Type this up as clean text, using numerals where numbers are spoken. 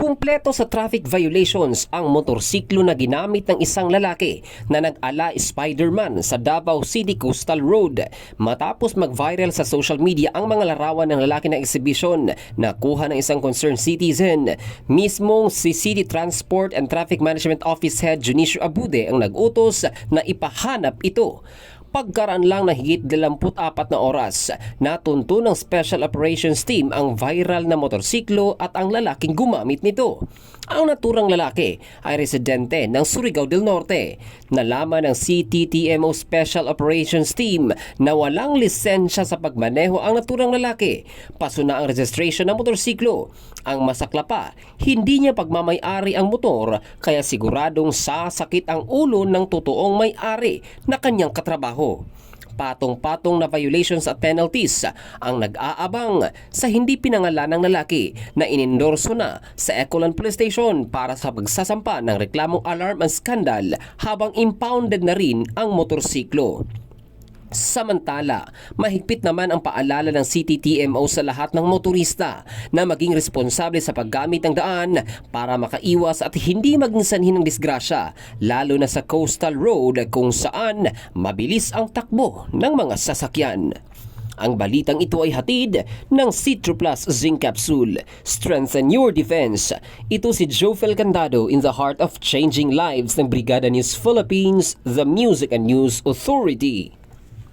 Kumpleto sa traffic violations ang motorsiklo na ginamit ng isang lalaki na nag-ala Spider-Man sa Davao City Coastal Road. Matapos mag-viral sa social media ang mga larawan ng lalaki na exhibition na kuha ng isang concerned citizen, mismong si City Transport and Traffic Management Office Head Junicio Abude ang nag-utos na ipahanap ito. Pagkaraan lang na higit 24 na oras, natunto ng Special Operations Team ang viral na motorsiklo at ang lalaking gumamit nito. Ang naturang lalaki ay residente ng Surigao del Norte. Nalaman ng CTTMO Special Operations Team na walang lisensya sa pagmaneho ang naturang lalaki. Paso na ang registration ng motorsiklo. Ang masakla pa, hindi niya pagmamay-ari ang motor kaya siguradong sasakit ang ulo ng totoong may-ari na kanyang katrabaho. Patong-patong na violations at penalties ang nag-aabang sa hindi pinangalan ng lalaki na inendorso na sa Ecolan Police Station para sa pagsasampa ng reklamong alarm and scandal habang impounded na rin ang motorsiklo. Samantala, mahigpit naman ang paalala ng CTTMO sa lahat ng motorista na maging responsable sa paggamit ng daan para makaiwas at hindi maging sanhi ng disgrasya, lalo na sa coastal road kung saan mabilis ang takbo ng mga sasakyan. Ang balitang ito ay hatid ng Citro Plus Zinc Capsule. Strengthen your defense. Ito si Jofel Candado in the heart of changing lives ng Brigada News Philippines, the Music and News Authority.